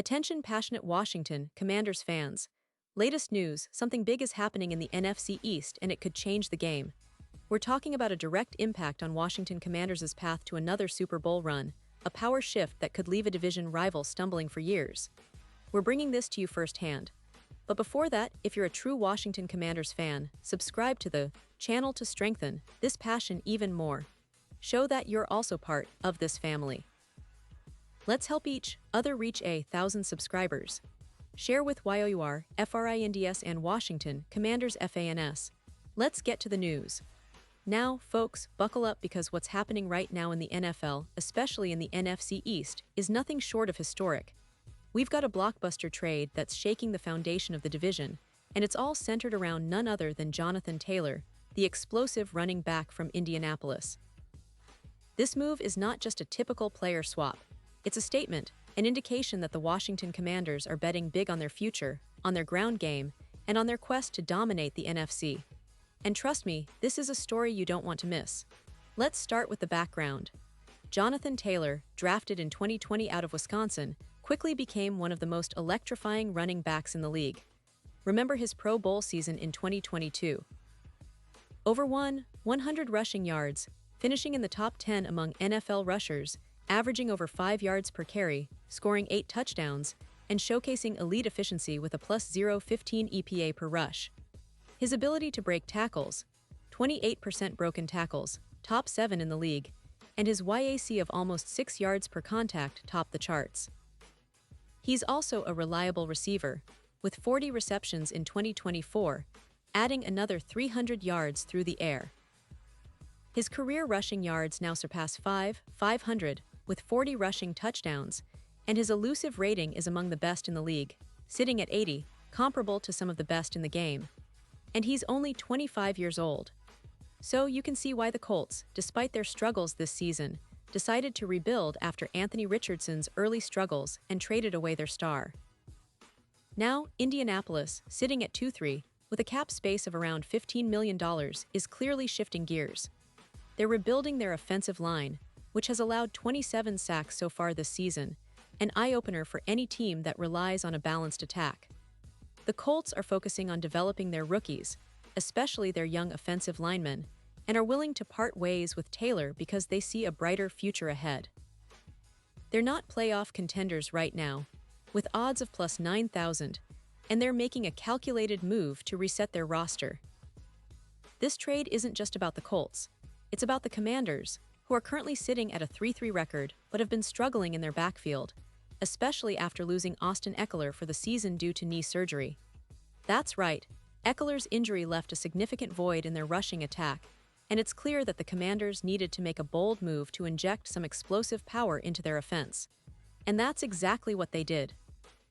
Attention passionate Washington Commanders fans. Latest news, something big is happening in the NFC East and it could change the game. We're talking about a direct impact on Washington Commanders' path to another Super Bowl run, a power shift that could leave a division rival stumbling for years. We're bringing this to you firsthand. But before that, if you're a true Washington Commanders fan, subscribe to the channel to strengthen this passion even more. Show that you're also part of this family. Let's help each other reach 1,000 subscribers. Share with YOUR, FRINDS and Washington Commanders FANS. Let's get to the news. Now, folks, buckle up because what's happening right now in the NFL, especially in the NFC East, is nothing short of historic. We've got a blockbuster trade that's shaking the foundation of the division, and it's all centered around none other than Jonathan Taylor, the explosive running back from Indianapolis. This move is not just a typical player swap. It's a statement, an indication that the Washington Commanders are betting big on their future, on their ground game, and on their quest to dominate the NFC. And trust me, this is a story you don't want to miss. Let's start with the background. Jonathan Taylor, drafted in 2020 out of Wisconsin, quickly became one of the most electrifying running backs in the league. Remember his Pro Bowl season in 2022. Over 100 rushing yards, finishing in the top 10 among NFL rushers, averaging over 5 yards per carry, scoring 8 touchdowns, and showcasing elite efficiency with a +0.15 EPA per rush. His ability to break tackles, 28% broken tackles, top 7 in the league, and his YAC of almost 6 yards per contact topped the charts. He's also a reliable receiver, with 40 receptions in 2024, adding another 300 yards through the air. His career rushing yards now surpass 500, with 40 rushing touchdowns, and his elusive rating is among the best in the league, sitting at 80, comparable to some of the best in the game. And he's only 25 years old. So you can see why the Colts, despite their struggles this season, decided to rebuild after Anthony Richardson's early struggles and traded away their star. Now, Indianapolis, sitting at 2-3, with a cap space of around $15 million, is clearly shifting gears. They're rebuilding their offensive line, which has allowed 27 sacks so far this season, an eye-opener for any team that relies on a balanced attack. The Colts are focusing on developing their rookies, especially their young offensive linemen, and are willing to part ways with Taylor because they see a brighter future ahead. They're not playoff contenders right now, with odds of +9,000, and they're making a calculated move to reset their roster. This trade isn't just about the Colts, it's about the Commanders, who are currently sitting at a 3-3 record but have been struggling in their backfield, especially after losing Austin Ekeler for the season due to knee surgery. That's right, Ekeler's injury left a significant void in their rushing attack, and it's clear that the Commanders needed to make a bold move to inject some explosive power into their offense. And that's exactly what they did.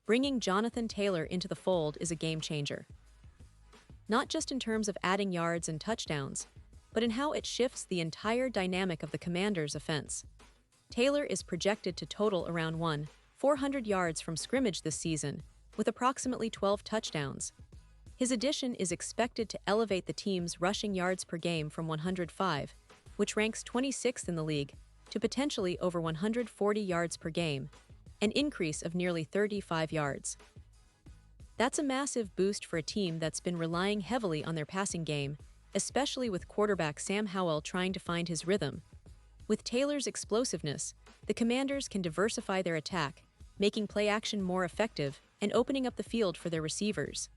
Bringing Jonathan Taylor into the fold is a game-changer. Not just in terms of adding yards and touchdowns, but in how it shifts the entire dynamic of the Commanders' offense. Taylor is projected to total around 400 yards from scrimmage this season, with approximately 12 touchdowns. His addition is expected to elevate the team's rushing yards per game from 105, which ranks 26th in the league, to potentially over 140 yards per game, an increase of nearly 35 yards. That's a massive boost for a team that's been relying heavily on their passing game, especially with quarterback Sam Howell trying to find his rhythm. With Taylor's explosiveness, the Commanders can diversify their attack, making play-action more effective and opening up the field for their receivers.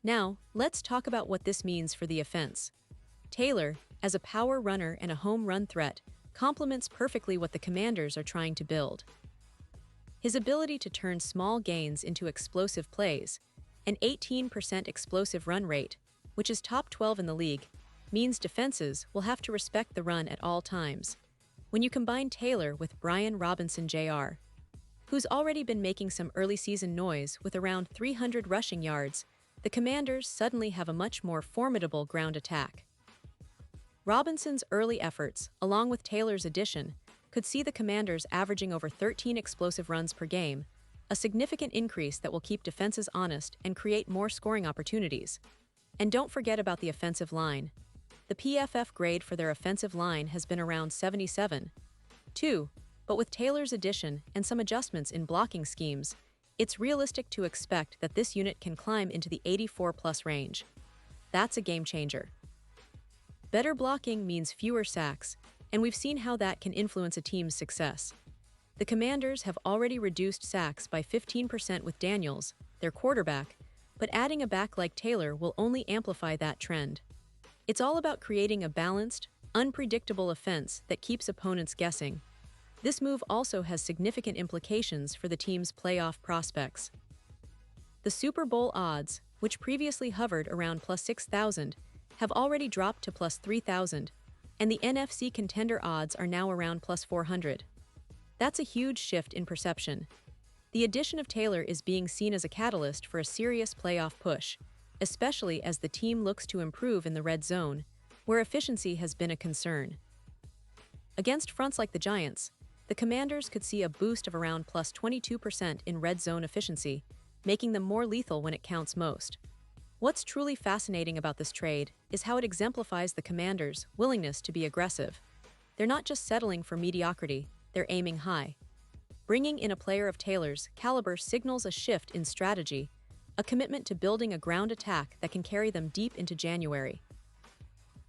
Now, let's talk about what this means for the offense. Taylor, as a power runner and a home run threat, complements perfectly what the Commanders are trying to build. His ability to turn small gains into explosive plays, an 18% explosive run rate, which is top 12 in the league, means defenses will have to respect the run at all times. When you combine Taylor with Brian Robinson Jr., who's already been making some early season noise with around 300 rushing yards, the Commanders suddenly have a much more formidable ground attack. Robinson's early efforts, along with Taylor's addition, could see the Commanders averaging over 13 explosive runs per game, a significant increase that will keep defenses honest and create more scoring opportunities. And don't forget about the offensive line. The PFF grade for their offensive line has been around 77. But with Taylor's addition and some adjustments in blocking schemes, it's realistic to expect that this unit can climb into the 84-plus range. That's a game changer. Better blocking means fewer sacks, and we've seen how that can influence a team's success. The Commanders have already reduced sacks by 15% with Daniels, their quarterback, but adding a back like Taylor will only amplify that trend. It's all about creating a balanced, unpredictable offense that keeps opponents guessing. This move also has significant implications for the team's playoff prospects. The Super Bowl odds, which previously hovered around plus 6,000, have already dropped to plus 3,000, and the NFC contender odds are now around plus 400. That's a huge shift in perception. The addition of Taylor is being seen as a catalyst for a serious playoff push, especially as the team looks to improve in the red zone, where efficiency has been a concern. Against fronts like the Giants, the Commanders could see a boost of around plus 22% in red zone efficiency, making them more lethal when it counts most. What's truly fascinating about this trade is how it exemplifies the Commanders' willingness to be aggressive. They're not just settling for mediocrity, they're aiming high. Bringing in a player of Taylor's caliber signals a shift in strategy, a commitment to building a ground attack that can carry them deep into January.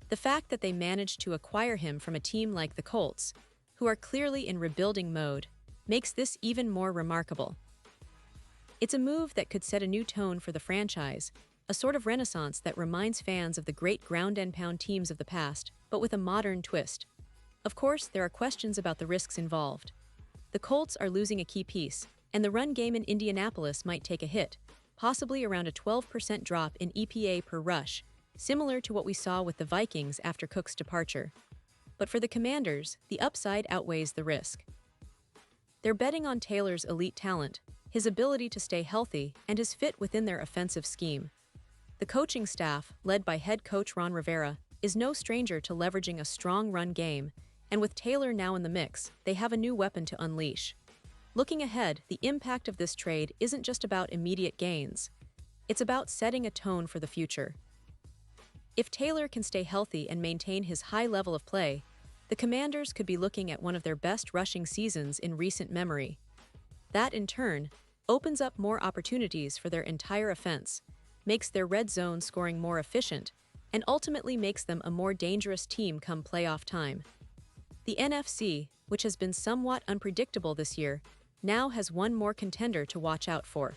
The fact that they managed to acquire him from a team like the Colts, who are clearly in rebuilding mode, makes this even more remarkable. It's a move that could set a new tone for the franchise, a sort of renaissance that reminds fans of the great ground-and-pound teams of the past, but with a modern twist. Of course, there are questions about the risks involved. The Colts are losing a key piece, and the run game in Indianapolis might take a hit, possibly around a 12% drop in EPA per rush, similar to what we saw with the Vikings after Cook's departure. But for the Commanders, the upside outweighs the risk. They're betting on Taylor's elite talent, his ability to stay healthy, and his fit within their offensive scheme. The coaching staff, led by head coach Ron Rivera, is no stranger to leveraging a strong run game, and with Taylor now in the mix, they have a new weapon to unleash. Looking ahead, the impact of this trade isn't just about immediate gains. It's about setting a tone for the future. If Taylor can stay healthy and maintain his high level of play, the Commanders could be looking at one of their best rushing seasons in recent memory. That, in turn, opens up more opportunities for their entire offense, makes their red zone scoring more efficient, and ultimately makes them a more dangerous team come playoff time. The NFC, which has been somewhat unpredictable this year, now has one more contender to watch out for.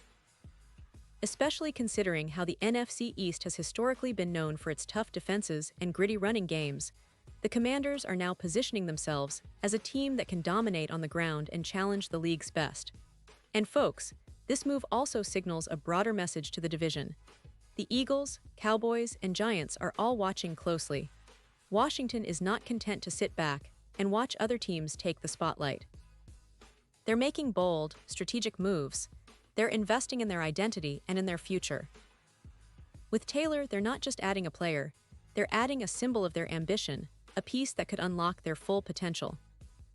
Especially considering how the NFC East has historically been known for its tough defenses and gritty running games, the Commanders are now positioning themselves as a team that can dominate on the ground and challenge the league's best. And folks, this move also signals a broader message to the division. The Eagles, Cowboys, and Giants are all watching closely. Washington is not content to sit back and watch other teams take the spotlight. They're making bold, strategic moves. They're investing in their identity and in their future. With Taylor, they're not just adding a player, they're adding a symbol of their ambition, a piece that could unlock their full potential.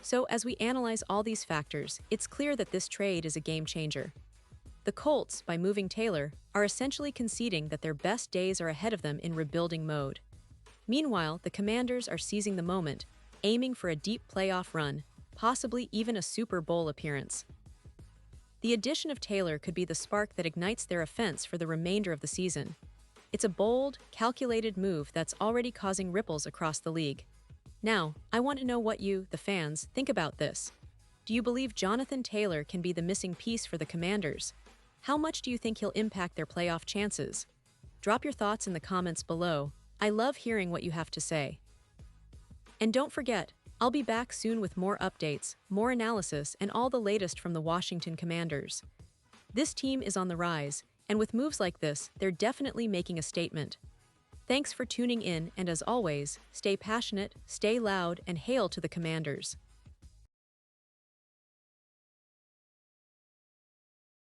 So as we analyze all these factors, it's clear that this trade is a game changer. The Colts, by moving Taylor, are essentially conceding that their best days are ahead of them in rebuilding mode. Meanwhile, the Commanders are seizing the moment, aiming for a deep playoff run, possibly even a Super Bowl appearance. The addition of Taylor could be the spark that ignites their offense for the remainder of the season. It's a bold, calculated move that's already causing ripples across the league. Now, I want to know what you, the fans, think about this. Do you believe Jonathan Taylor can be the missing piece for the Commanders? How much do you think he'll impact their playoff chances? Drop your thoughts in the comments below. I love hearing what you have to say. And don't forget, I'll be back soon with more updates, more analysis, and all the latest from the Washington Commanders. This team is on the rise, and with moves like this, they're definitely making a statement. Thanks for tuning in, and as always, stay passionate, stay loud, and hail to the Commanders.